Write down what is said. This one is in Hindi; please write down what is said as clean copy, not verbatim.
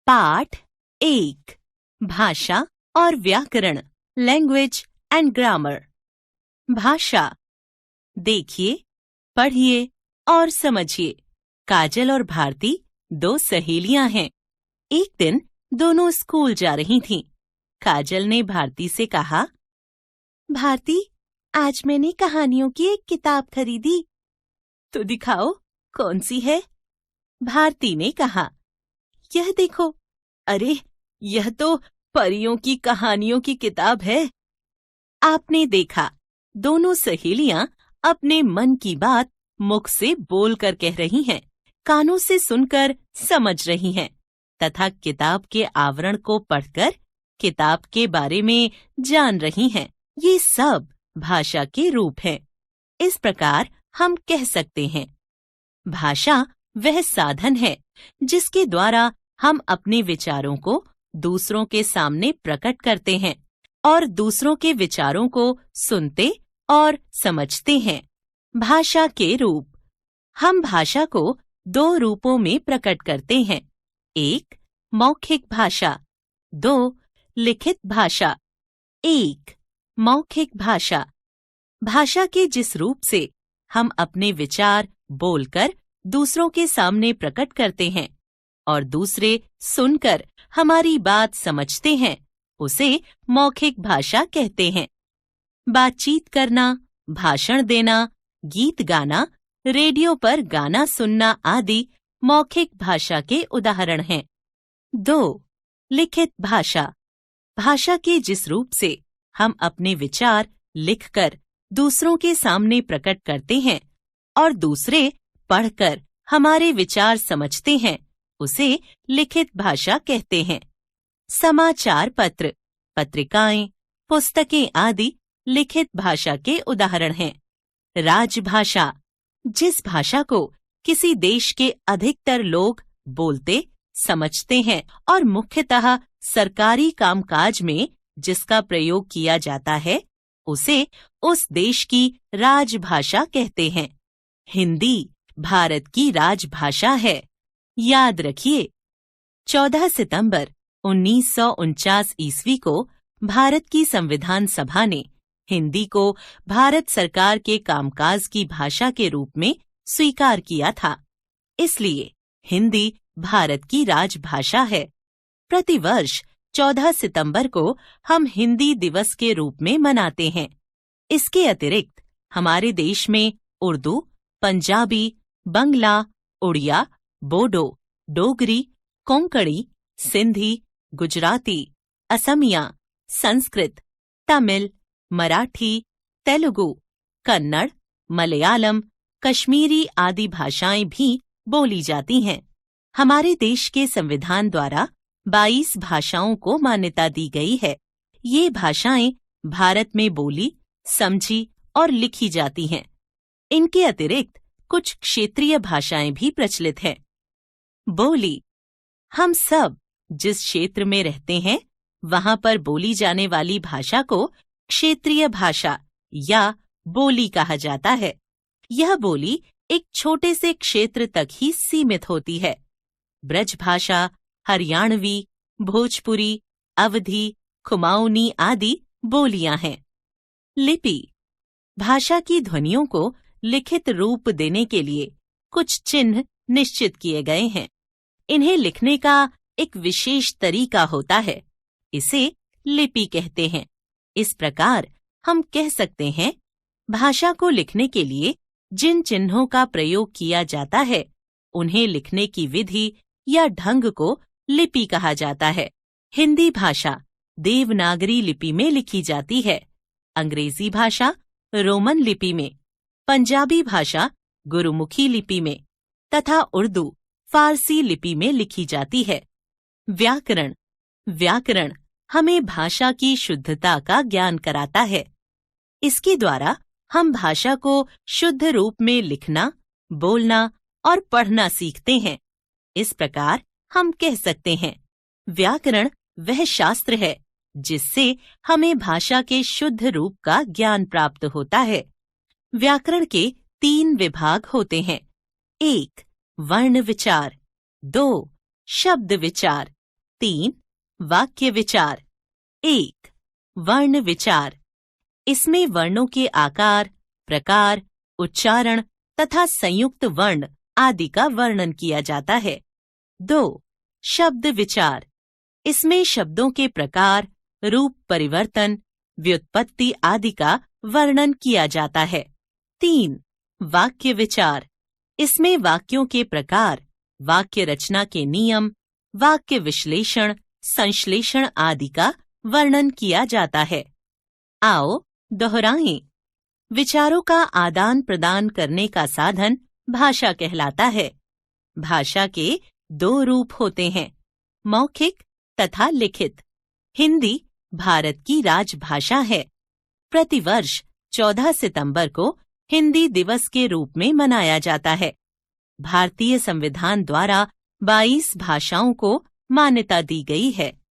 पाठ 1 भाषा और व्याकरण लैंग्वेज एंड ग्रामर। भाषा। देखिए, पढ़िए और समझिए। काजल और भारती दो सहेलियां हैं। एक दिन दोनों स्कूल जा रही थीं। काजल ने भारती से कहा, भारती, आज मैंने कहानियों की एक किताब खरीदी। तो दिखाओ, कौन सी है? भारती ने कहा, यह देखो। अरे, यह तो परियों की कहानियों की किताब है। आपने देखा, दोनों सहेलियां अपने मन की बात मुख से बोलकर कह रही हैं, कानों से सुनकर समझ रही हैं तथा किताब के आवरण को पढ़कर किताब के बारे में जान रही हैं। ये सब भाषा के रूप हैं। इस प्रकार हम कह सकते हैं, भाषा वह साधन है जिसके द्वारा हम अपने विचारों को दूसरों के सामने प्रकट करते हैं और दूसरों के विचारों को सुनते और समझते हैं। भाषा के रूप। हम भाषा को दो रूपों में प्रकट करते हैं। 1 मौखिक भाषा, 2 लिखित भाषा। 1 मौखिक भाषा। भाषा के जिस रूप से हम अपने विचार बोलकर दूसरों के सामने प्रकट करते हैं और दूसरे सुनकर हमारी बात समझते हैं, उसे मौखिक भाषा कहते हैं। बातचीत करना, भाषण देना, गीत गाना, रेडियो पर गाना सुनना आदि मौखिक भाषा के उदाहरण हैं। 2 लिखित भाषा। भाषा के जिस रूप से हम अपने विचार लिखकर दूसरों के सामने प्रकट करते हैं और दूसरे पढ़कर हमारे विचार समझते हैं, उसे लिखित भाषा कहते हैं। समाचार पत्र, पत्रिकाएं, पुस्तकें आदि लिखित भाषा के उदाहरण हैं। राजभाषा, जिस भाषा को किसी देश के अधिकतर लोग बोलते, समझते हैं और मुख्यतः सरकारी कामकाज में जिसका प्रयोग किया जाता है, उसे उस देश की राजभाषा कहते हैं। हिंदी भारत की राजभाषा है। याद रखिए, 14 सितंबर 1949 ईस्वी को भारत की संविधान सभा ने हिंदी को भारत सरकार के कामकाज की भाषा के रूप में स्वीकार किया था। इसलिए हिंदी भारत की राजभाषा है। प्रतिवर्ष 14 सितंबर को हम हिंदी दिवस के रूप में मनाते हैं। इसके अतिरिक्त हमारे देश में उर्दू, पंजाबी, बंगला, उड़िया, बोडो, डोगरी, कोंकणी, सिंधी, गुजराती, असमिया, संस्कृत, तमिल, मराठी, तेलुगु, कन्नड़, मलयालम, कश्मीरी आदि भाषाएं भी बोली जाती हैं। हमारे देश के संविधान द्वारा 22 भाषाओं को मान्यता दी गई है। ये भाषाएं भारत में बोली, समझी और लिखी जाती हैं। इनके अतिरिक्त कुछ क्षेत्रीय भाषाएं भी प्रचलित हैं। बोली। हम सब जिस क्षेत्र में रहते हैं, वहां पर बोली जाने वाली भाषा को क्षेत्रीय भाषा या बोली कहा जाता है। यह बोली एक छोटे से क्षेत्र तक ही सीमित होती है। ब्रज भाषा, हरियाणवी, भोजपुरी, अवधी, कुमाऊनी आदि बोलियां हैं। लिपि। भाषा की ध्वनियों को लिखित रूप देने के लिए कुछ चिन्ह निश्चित किए गए हैं। इन्हें लिखने का एक विशेष तरीका होता है। इसे लिपि कहते हैं। इस प्रकार हम कह सकते हैं, भाषा को लिखने के लिए जिन चिन्हों का प्रयोग किया जाता है, उन्हें लिखने की विधि या ढंग को लिपि कहा जाता है। हिंदी भाषा देवनागरी लिपि में लिखी जाती है। अंग्रेजी भाषा रोमन लिपि में, पंजाबी भाषा गुरुमुखी लिपि में तथा उर्दू फारसी लिपि में लिखी जाती है। व्याकरण। व्याकरण हमें भाषा की शुद्धता का ज्ञान कराता है। इसके द्वारा हम भाषा को शुद्ध रूप में लिखना, बोलना और पढ़ना सीखते हैं। इस प्रकार हम कह सकते हैं, व्याकरण वह शास्त्र है जिससे हमें भाषा के शुद्ध रूप का ज्ञान प्राप्त होता है। व्याकरण के 3 विभाग होते हैं। 1 वर्ण विचार, 2 शब्द विचार, 3. वाक्य विचार. 1. वर्ण विचार. इसमें वर्णों के आकार, प्रकार, उच्चारण तथा संयुक्त वर्ण आदि का वर्णन किया जाता है. 2. शब्द विचार. इसमें शब्दों के प्रकार, रूप परिवर्तन, व्युत्पत्ति आदि का वर्णन किया जाता है. 3. वाक्य विचार. इसमें वाक्यों के प्रकार, वाक्य रचना के नियम, वाक्य विश्लेषण, संश्लेषण आदि का वर्णन किया जाता है. आओ दोहराएं. विचारों का आदान प्रदान करने का साधन भाषा कहलाता है. भाषा के 2 रूप होते हैं, मौखिक तथा लिखित. हिंदी भारत की राजभाषा है. प्रतिवर्ष 14 सितंबर को हिंदी दिवस के रूप में मनाया जाता है. भारतीय संविधान द्वारा 22 भाषाओं को मान्यता दी गई है.